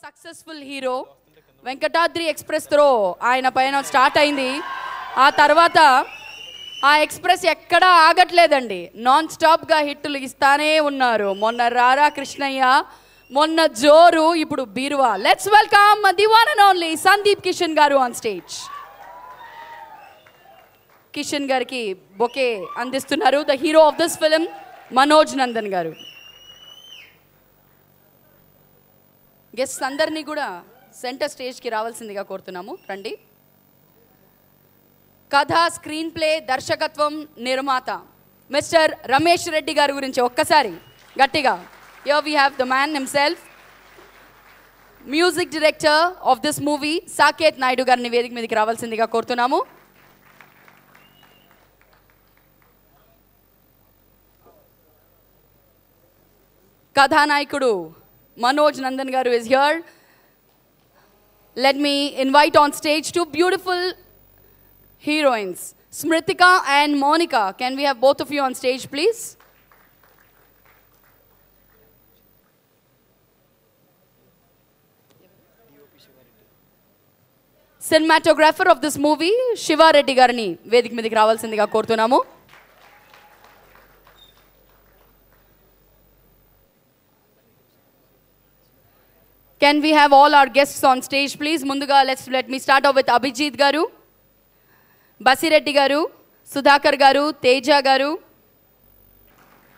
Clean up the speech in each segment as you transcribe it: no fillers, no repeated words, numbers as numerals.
Successful hero Venkatadri express throw ఆయన పైన start అయింది. ఆ తర్వాత ఆ ఎక్స్ప్రెస్ ఎక్కడా ఆగట్లేదండి, నాన్ స్టాప్గా హిట్టులు ఇస్తానే ఉన్నారు. మొన్న రారా కృష్ణయ్య, మొన్న జోరు, ఇప్పుడు బీరువా. Let's welcome the one and only Sandeep Kishan గారు ఆన్ స్టేజ్. కిషన్ గారికి బొకే అందిస్తున్నారు the hero of this film Manoj Nandan గారు. గెస్ట్స్ అందరినీ కూడా సెంటర్ స్టేజ్కి రావాల్సిందిగా కోరుతున్నాము. రండి. కథ, స్క్రీన్ ప్లే, దర్శకత్వం, నిర్మాత మిస్టర్ రమేష్ రెడ్డి గారి గురించి ఒక్కసారి గట్టిగా. Here we have the man himself, music director of this movie Saketh Naidu గారిని వేదిక మీదకి రావాల్సిందిగా కోరుతున్నాము. కథానాయకుడు Manoj Nandan garu is here. Let me invite on stage two beautiful heroines, Smritika and Monica. Can we have both of you on stage, please? Cinematographer of this movie, Shiva Reddy garni vedik medik ravalsindiga korutunamu. Can we have all our guests on stage, please? Munduga, let me start off with Abhijit garu, Basireddy garu, Sudhakar garu, Teja garu,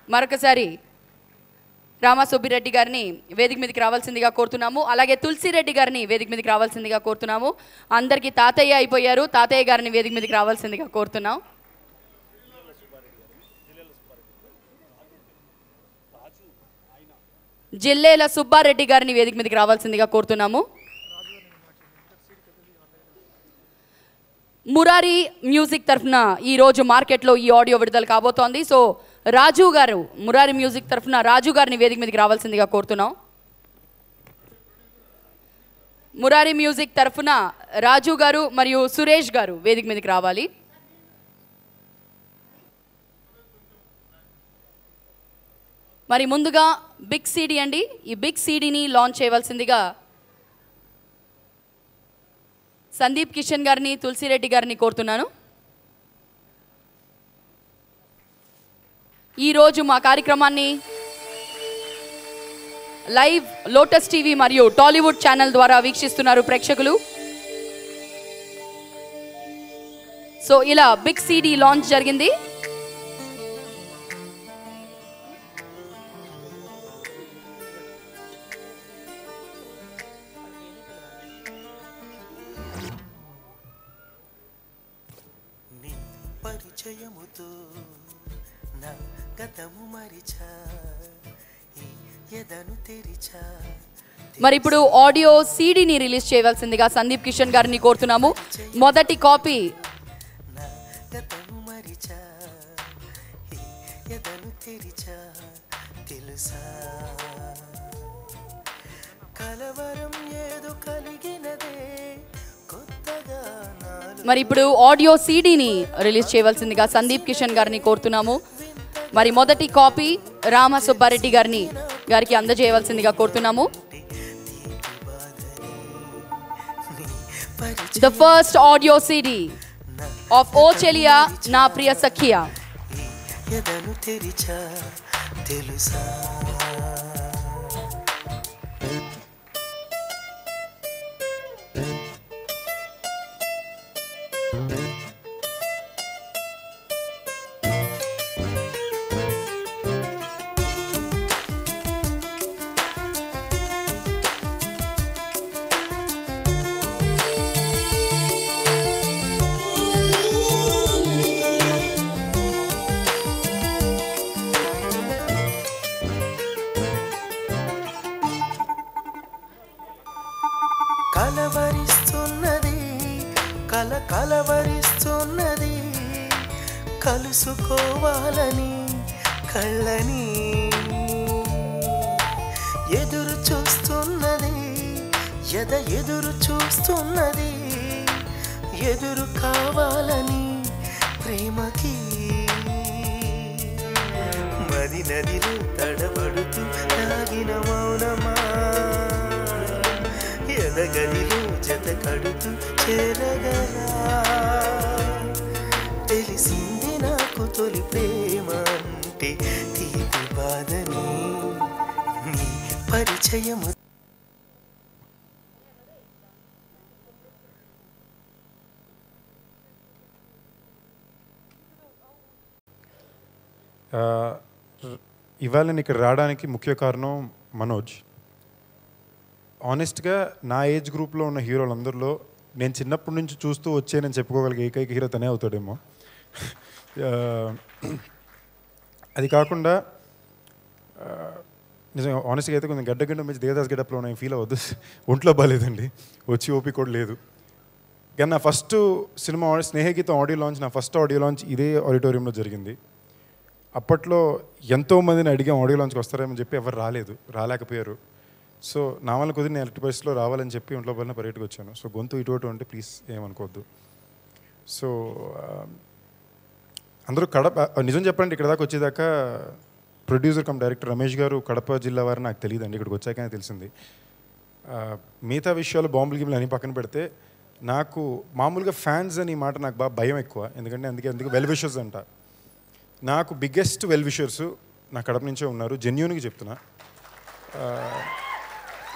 Marakasari, Rama Subbireddy garni vedik medik ravalsindiga korutunamu. Alage Tulsi Reddy garni vedik medik ravalsindiga korutunamu. Andarki Tatayya ayipoyaru, Tatayya garni vedik medik ravalsindiga korutunnamu. Jillela Subbareddy గారిని వేదిక మీదకి రావాల్సిందిగా కోరుతున్నాము. Murari music తరఫున ఈరోజు మార్కెట్లో ఈ audio విడుదల కాబోతోంది. సో రాజు గారు, మురారి మ్యూజిక్ తరఫున రాజు గారిని వేదిక మీదకి రావాల్సిందిగా కోరుతున్నాం. మురారి మ్యూజిక్ తరఫున రాజు గారు మరియు సురేష్ గారు వేదిక మీదకి రావాలి. మరి ముందుగా బిగ్ సీడీ అండి, ఈ బిగ్ సీడీని లాంచ్ చేయవలసిందిగా సందీప్ కిషన్ గారిని, తులసిరెడ్డి గారిని కోరుతున్నాను. ఈరోజు మా కార్యక్రమాన్ని లైవ్ లోటస్ టీవీ మరియు టాలీవుడ్ ఛానల్ ద్వారా వీక్షిస్తున్నారు ప్రేక్షకులు. సో ఇలా బిగ్ సీడీ లాంచ్ జరిగింది. మరి ఇప్పుడు ఆడియో సీడీని రిలీజ్ చేయవలసిందిగా సందీప్ కిషన్ గారిని కోరుతున్నాము. మొదటి కాపీ మరి ఇప్పుడు ఆడియో సీడీని రిలీజ్ చేయవలసిందిగా సందీప్ కిషన్ గారిని కోరుతున్నాము. మరి మొదటి కాపీ రామ సుబ్బారెడ్డి గారికి అందజేయవలసిందిగా కోరుతున్నాము. The first audio CD of O Cheliya Na Priya Sakhiya. కలవరిస్తున్నది కలుసుకోవాలని కళ్ళని ఎదురు చూస్తున్నది, ఎదురు చూస్తున్నది, ఎదురు కావాలని ప్రేమకి మది నదిలో తడబడుతూ తాగిన మౌనమా ఎదగదిలో జత కడుతూ చేరగలా తెలిసింది నాకు తొలి ప్రేమ అంటే తీపి బాధని నీ పరిచయము ఇవాళ నేను ఇక్కడ రావడానికి ముఖ్య కారణం మనోజ్. ఆనెస్ట్గా నా ఏజ్ గ్రూప్లో ఉన్న హీరోలందరిలో నేను చిన్నప్పటి నుంచి చూస్తూ వచ్చేనని చెప్పుకోగలిగే ఏకైక హీరో తనే అవుతాడేమో. అది కాకుండా నిజంగా ఆనెస్ట్గా అయితే కొంచెం గడ్డ మంచి దేవదాస్ గెటప్లో నేను ఫీల్ అవ్వద్దు, ఒంట్లో బాగాలేదండి, వచ్చి ఓపిక కూడా లేదు. కానీ నా ఫస్ట్ సినిమా స్నేహగీతం ఆడియో లాంచ్, నా ఫస్ట్ ఆడియో లాంచ్ ఇదే ఆడిటోరియంలో జరిగింది. అప్పట్లో ఎంతోమందిని అడిగాం ఆడియో లాంచ్కి వస్తారేమని చెప్పి ఎవరు రాలేకపోయారు. సో నా వల్ల కుదిరి నేను ఎలక్ట్రిక్ పరిస్థితిలో రావాలని చెప్పి ఒంట్లో పైన పర్యటకు వచ్చాను. సో గొంతు ఇటు అంటే ప్లీజ్ ఏమనుకోవద్దు. సో అందరూ నిజం చెప్పండి, ఇక్కడ దాకా వచ్చేదాకా ప్రొడ్యూసర్ కమ్ డైరెక్టర్ రమేష్ గారు కడప జిల్లా వారు నాకు తెలియదండి, ఇక్కడికి వచ్చాకనే తెలిసింది. మిగతా విషయాలు బాంబులు గిమ్లు అని పక్కన పెడితే నాకు మామూలుగా ఫ్యాన్స్ అని మాట నాకు బాగా భయం ఎక్కువ. ఎందుకంటే అందుకే వెల్ విషర్స్ అంట. నాకు బిగ్గెస్ట్ వెల్ విషర్స్ నా కడప నుంచే ఉన్నారు, జెన్యూన్గా చెప్తున్నా.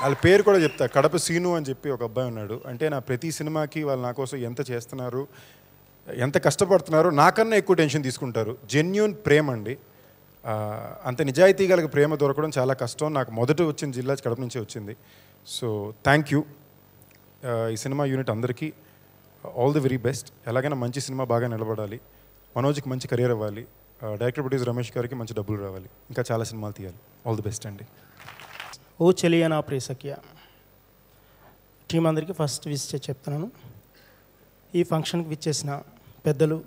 వాళ్ళ పేరు కూడా చెప్తా, కడప సీను అని చెప్పి ఒక అబ్బాయి ఉన్నాడు. అంటే నా ప్రతి సినిమాకి వాళ్ళు నా కోసం ఎంత చేస్తున్నారు, ఎంత కష్టపడుతున్నారో నాకన్నా ఎక్కువ టెన్షన్ తీసుకుంటారు. జెన్యూన్ ప్రేమ అండి. అంత నిజాయితీ గల ప్రేమ దొరకడం చాలా కష్టం. నాకు మొదట వచ్చిన జిల్లా కడప నుంచే వచ్చింది. సో థ్యాంక్ యూ ఈ సినిమా యూనిట్ అందరికీ. All the very best. ఎలాగైనా మంచి సినిమా బాగా నిలబడాలి, మనోజ్కి మంచి కెరీర్ అవ్వాలి, డైరెక్టర్ ప్రొడ్యూసర్ రమేష్ గారికి మంచి డబ్బులు రావాలి, ఇంకా చాలా సినిమాలు తీయాలి. ఆల్ ది బెస్ట్ అండి. ఓ చెలియా నా ప్రియసఖ్య టీం అందరికీ ఫస్ట్ విష్ చెప్తున్నాను. ఈ ఫంక్షన్కి విచ్చేసిన పెద్దలు,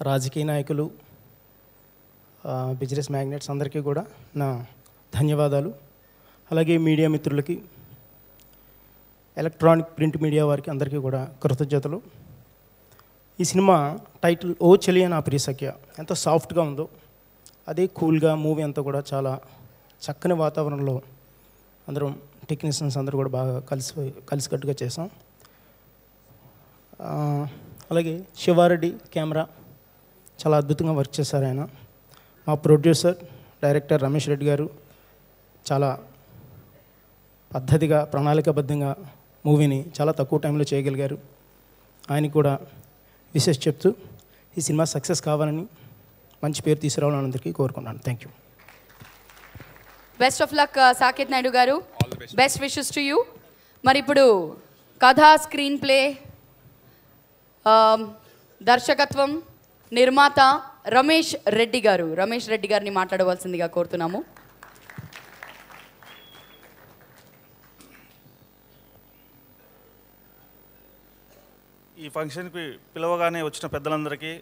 రాజకీయ నాయకులు, బిజినెస్ మ్యాగ్నెట్స్ అందరికీ కూడా నా ధన్యవాదాలు. అలాగే మీడియా మిత్రులకి, ఎలక్ట్రానిక్ ప్రింట్ మీడియా వారికి అందరికీ కూడా కృతజ్ఞతలు. ఈ సినిమా టైటిల్ ఓ చెలియా నా ప్రియసఖ్య ఎంత సాఫ్ట్గా ఉందో, అదే కూల్గా మూవీ అంతా కూడా చాలా చక్కని వాతావరణంలో అందరం టెక్నీషియన్స్ అందరూ కూడా బాగా కలిసికట్టుగా చేసాం. అలాగే శివారెడ్డి కెమెరా చాలా అద్భుతంగా వర్క్ చేశారు ఆయన. మా ప్రొడ్యూసర్ డైరెక్టర్ రమేష్ రెడ్డి గారు చాలా పద్ధతిగా ప్రణాళికాబద్ధంగా మూవీని చాలా తక్కువ టైంలో చేయగలిగారు. ఆయనకి కూడా విశేష చెప్తూ ఈ సినిమా సక్సెస్ కావాలని, మంచి పేరు తీసుకురావాలని అందరికీ కోరుకున్నాను. Thank you. Best of luck Saketh Naidu గారు, బెస్ట్ విషెస్ టు యూ. మరి ఇప్పుడు కథ, స్క్రీన్ ప్లే, దర్శకత్వం, నిర్మాత రమేష్ రెడ్డి గారిని మాట్లాడవలసిందిగా కోరుతున్నాము. ఈ ఫంక్షన్కి పిలవగానే వచ్చిన పెద్దలందరికీ,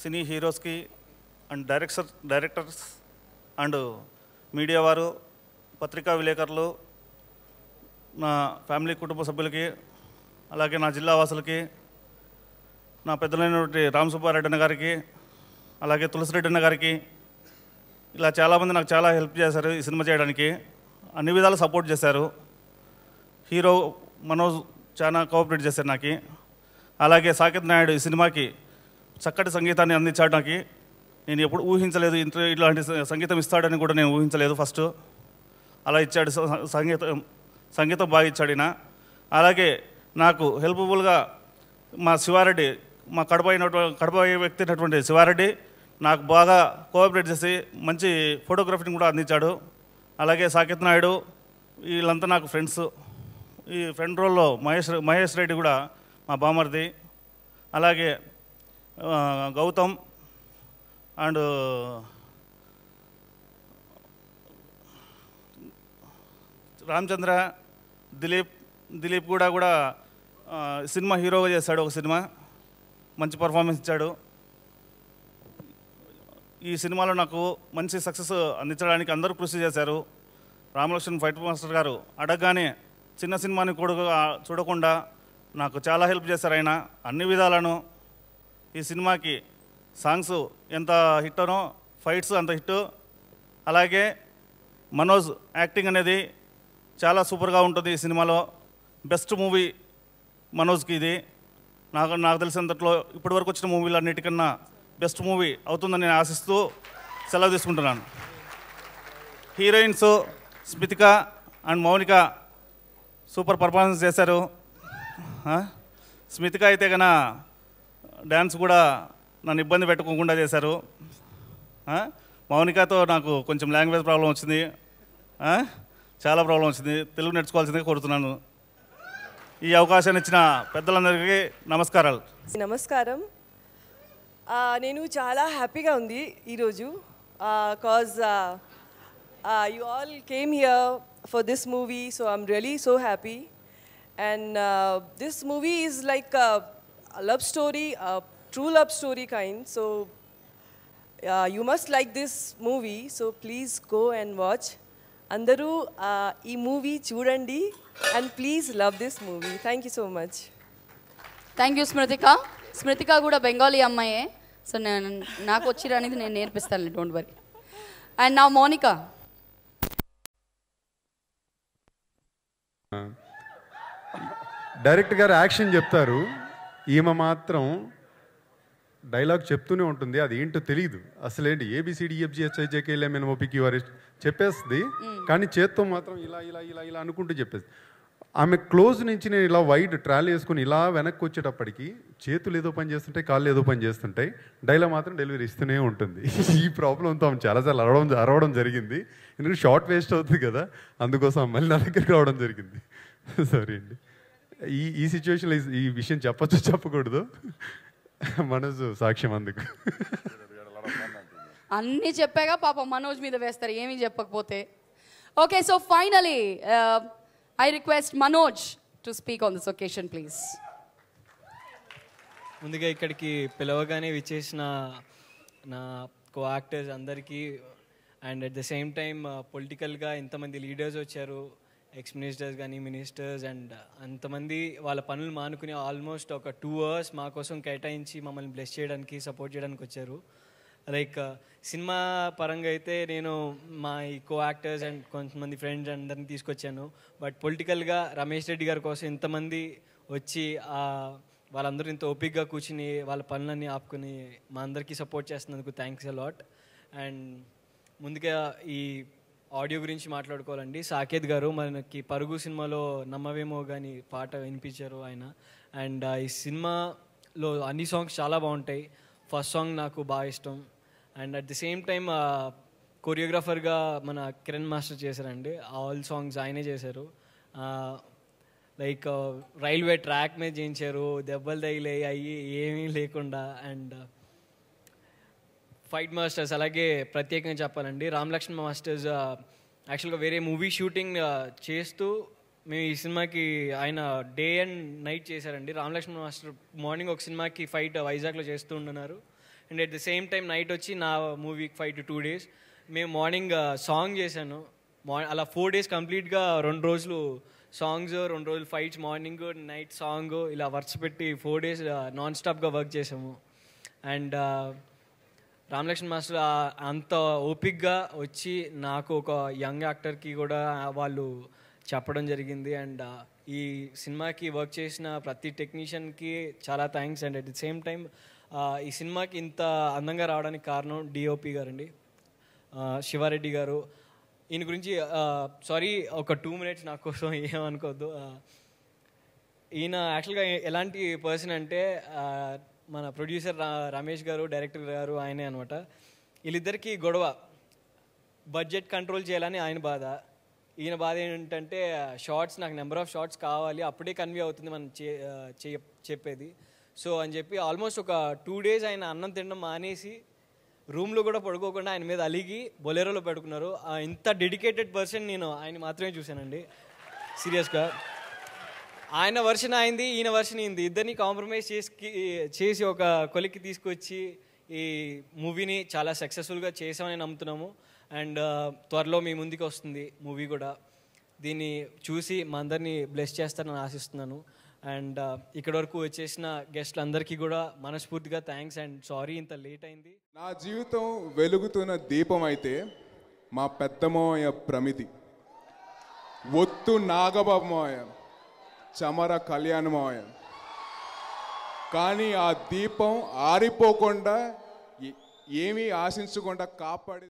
సినీ హీరోస్కి అండ్ డైరెక్టర్స్ అండ్ మీడియా వారు, పత్రికా విలేకరులు, నా ఫ్యామిలీ కుటుంబ సభ్యులకి, అలాగే నా జిల్లా వాసులకి, నా పెద్దలైనటువంటి రామ్ సుబ్బారెడ్డి అన్న గారికి, అలాగే తులసిరెడ్డి అన్న గారికి, ఇలా చాలామంది నాకు చాలా హెల్ప్ చేశారు ఈ సినిమా చేయడానికి. అన్ని విధాలు సపోర్ట్ చేశారు. హీరో మనోజ్ చాలా కోఆపరేట్ చేశారు నాకు. అలాగే సాకేత్ నాయుడు ఈ సినిమాకి చక్కటి సంగీతాన్ని అందించాడు నాకు. నేను ఎప్పుడు ఊహించలేదు, ఇలాంటి సంగీతం ఇస్తాడని కూడా నేను ఊహించలేదు ఫస్ట్. అలా ఇచ్చాడు, సంగీతం బాగా ఇచ్చాడు ఈయన. అలాగే నాకు హెల్ప్ఫుల్గా మా శివారెడ్డి, మా కడప వ్యక్తి అయినటువంటి శివారెడ్డి నాకు బాగా కోఆపరేట్ చేసి మంచి ఫోటోగ్రఫీని కూడా అందించాడు. అలాగే సాకేత్ నాయుడు వీళ్ళంతా నాకు ఫ్రెండ్స్. ఈ ఫ్రెండ్ రోల్లో మహేష్ రెడ్డి కూడా మా బామర్ది. అలాగే గౌతమ్ అండ్ రామచంద్ర, దిలీప్ కూడా సినిమా హీరోగా చేశాడు. ఒక సినిమా మంచి పర్ఫార్మెన్స్ ఇచ్చాడు. ఈ సినిమాలో నాకు మంచి సక్సెస్ అందించడానికి అందరూ కృషి చేశారు. రామలక్ష్మణ్ ఫైట్ మాస్టర్ గారు అడగగానే చిన్న సినిమాని కూడా చూడకుండా నాకు చాలా హెల్ప్ చేశారు ఆయన అన్ని విధాలను. ఈ సినిమాకి సాంగ్స్ ఎంత హిట్టనో ఫైట్స్ అంత హిట్. అలాగే మనోజ్ యాక్టింగ్ అనేది చాలా సూపర్గా ఉంటుంది ఈ సినిమాలో. బెస్ట్ మూవీ మనోజ్కి ఇది. నాకు తెలిసినంతట్లో ఇప్పటివరకు వచ్చిన మూవీలు అన్నిటికన్నా బెస్ట్ మూవీ అవుతుందని నేను ఆశిస్తూ సెలవు తీసుకుంటున్నాను. Heroines Smithika and Mounika super performance చేశారు. స్మితిక అయితే కన్నా డ్యాన్స్ కూడా నన్ను ఇబ్బంది పెట్టుకోకుండా చేశారు. మౌనికతో నాకు కొంచెం లాంగ్వేజ్ ప్రాబ్లం వచ్చింది, చాలా ప్రాబ్లం వచ్చింది. తెలుగు నేర్చుకోవాల్సిందిగా కోరుతున్నాను. ఈ అవకాశాన్ని ఇచ్చిన పెద్దలందరికీ నమస్కారాలు. నమస్కారం. నేను చాలా హ్యాపీగా ఉంది ఈరోజు. Cause you all came here for this movie, so I'm really so happy. And this movie is like love story, true love story kind. So you must like this movie, so please go and watch. అందరూ ఈ movie చూడండి and please love this movie. Thank you so much. Thank you Smruthika. Smruthika కూడా బెంగాలీ అమ్మాయే, so నాకు వచ్చి అనేది నేను నేర్పిస్తాను, డోంట్ వరీ. అండ్ నా మోనికా. డైరెక్టర్ గారు యాక్షన్ చెప్తారు, ఈమె మాత్రం డైలాగ్ చెప్తూనే ఉంటుంది. అది ఏంటో తెలియదు అసలు. ఏంటి ABCDEFGHIJKLMNOPQR చెప్పేస్తుంది, కానీ చేత్తో మాత్రం ఇలా ఇలా ఇలా ఇలా అనుకుంటూ చెప్పేస్తుంది. ఆమె క్లోజ్ నుంచి నేను ఇలా వైడ్ ట్రాల్ వేసుకుని ఇలా వెనక్కి వచ్చేటప్పటికి చేతులు ఏదో పని చేస్తుంటాయి, కాళ్ళు ఏదో పని చేస్తుంటాయి, డైలాగ్ మాత్రం డెలివరీ ఇస్తూనే ఉంటుంది. ఈ ప్రాబ్లంతో ఆమె చాలాసార్లు అరవడం జరిగింది. ఎందుకంటే షార్ట్ వేస్ట్ అవుతుంది కదా, అందుకోసం మళ్ళీ నా దగ్గరికి రావడం జరిగింది. సారీ అండి. ఈ సిచ్యువేషన్లో ఈ విషయం చెప్పచ్చు చెప్పకూడదు, మనోజ్ సాక్ష్యం అందుకు. అన్నీ చెప్పాగా పాపం మనోజ్ మీద వేస్తారు ఏమీ చెప్పకపోతే. Okay, so finally I request Manoj to speak on this occasion please. ముందుగా ఇక్కడికి పిలవగానే విచ్చేసిన నా కో యాక్టర్స్ అందరికీ, and at the same time పొలిటికల్గా ఇంతమంది లీడర్స్ వచ్చారు, ఎక్స్ మినిస్టర్స్ కానీ మినిస్టర్స్, అండ్ అంతమంది వాళ్ళ పనులు మానుకుని ఆల్మోస్ట్ ఒక 2 hours మా కోసం కేటాయించి మమ్మల్ని బ్లెస్ చేయడానికి, సపోర్ట్ చేయడానికి వచ్చారు. లైక్ సినిమా పరంగా అయితే నేను మా ఈ కో యాక్టర్స్ అండ్ కొంతమంది ఫ్రెండ్స్ అందరిని తీసుకొచ్చాను. బట్ పొలిటికల్గా రమేష్ రెడ్డి గారి కోసం ఇంతమంది వచ్చి వాళ్ళందరూ ఇంత ఓపిక్గా కూర్చుని వాళ్ళ పనులన్నీ ఆపుకుని మా అందరికీ సపోర్ట్ చేస్తున్నందుకు థ్యాంక్స్ అ లాట్. అండ్ ముందుగా ఈ ఆడియో గురించి మాట్లాడుకోవాలండి. సాకేత్ గారు మనకి పరుగు సినిమాలో నమ్మవేమో కానీ పాట వినిపించారు ఆయన. అండ్ ఈ సినిమాలో అన్ని సాంగ్స్ చాలా బాగుంటాయి. ఫస్ట్ సాంగ్ నాకు బాగా ఇష్టం. And at the same time కొరియోగ్రాఫర్గా మన కిరణ్ మాస్టర్ చేశారండి. ఆల్ సాంగ్స్ ఆయనే చేశారు. లైక్ రైల్వే ట్రాక్ మీద చేయించారు, దెబ్బలు తగిలే అయ్యి ఏమీ లేకుండా. అండ్ ఫైట్ మాస్టర్స్ అలాగే ప్రత్యేకంగా చెప్పాలండి, రామ్ లక్ష్మణ్ మాస్టర్స్ యాక్చువల్గా వేరే మూవీ షూటింగ్ చేస్తూ మేము ఈ సినిమాకి ఆయన డే అండ్ నైట్ చేశారండి. రామ్ లక్ష్మణ్ మాస్టర్ మార్నింగ్ ఒక సినిమాకి ఫైట్ వైజాగ్లో చేస్తూ ఉంటున్నారు, and at the same time night వచ్చి నా మూవీకి ఫైట్ 2 days. మేము మార్నింగ్ సాంగ్ చేశాను, అలా 4 days కంప్లీట్గా 2 రోజులు సాంగ్స్, 2 రోజులు ఫైట్స్, మార్నింగ్ నైట్ సాంగ్, ఇలా వర్క్స్ పెట్టి 4 days నాన్ స్టాప్గా వర్క్ చేసాము. అండ్ రామ్ లక్ష్మణ్ మాస్టర్ అంత ఓపిక్గా వచ్చి నాకు ఒక యంగ్ యాక్టర్కి కూడా వాళ్ళు చెప్పడం జరిగింది. అండ్ ఈ సినిమాకి వర్క్ చేసిన ప్రతి టెక్నీషియన్కి చాలా thanks. And at the same time ఈ సినిమాకి ఇంత అందంగా రావడానికి కారణం DOP గారండి, శివారెడ్డి గారు. ఈయన గురించి సారీ ఒక 2 minutes నా కోసం ఏమనుకోవద్దు. ఈయన యాక్చువల్గా ఎలాంటి పర్సన్ అంటే మన ప్రొడ్యూసర్ రమేష్ గారు, డైరెక్టర్ గారు ఆయనే అనమాట. వీళ్ళిద్దరికీ గొడవ, బడ్జెట్ కంట్రోల్ చేయాలని ఆయన బాధ. ఈయన బాధ ఏంటంటే షార్ట్స్, నాకు నెంబర్ ఆఫ్ షార్ట్స్ కావాలి, అప్పుడే కన్వే అవుతుంది మనం చెప్పేది. సో అని చెప్పి ఆల్మోస్ట్ ఒక 2 days ఆయన అన్నం తినడం మానేసి రూమ్లో కూడా పడుకోకుండా ఆయన మీద అలిగి బొలెరోలో పెట్టుకున్నారు. ఇంత డెడికేటెడ్ పర్సన్ నేను ఆయన మాత్రమే చూశానండి సీరియస్గా. ఆయన వర్షన్ అయింది, ఈయన వర్షన్ అయింది, ఇద్దరిని కాంప్రమైజ్ చేసి ఒక కొలిక్కి తీసుకొచ్చి ఈ మూవీని చాలా సక్సెస్ఫుల్గా చేసామని నమ్ముతున్నాము. అండ్ త్వరలో మీ ముందుకు వస్తుంది మూవీ కూడా. దీన్ని చూసి మా అందరినీ బ్లెస్ చేస్తారని ఆశిస్తున్నాను. అండ్ ఇక్కడి వరకు వచ్చేసిన గెస్ట్లందరికీ కూడా మనస్ఫూర్తిగా థ్యాంక్స్ అండ్ సారీ ఇంత లేట్ అయింది. నా జీవితం వెలుగుతున్న దీపం అయితే మా పెద్దమోయ ప్రమిది. ఒత్తు నాగబాబు మావయ్య, చమర కళ్యాణ్ మావయ్య. కానీ ఆ దీపం ఆరిపోకుండా ఏమీ ఆశించకుండా కాపాడి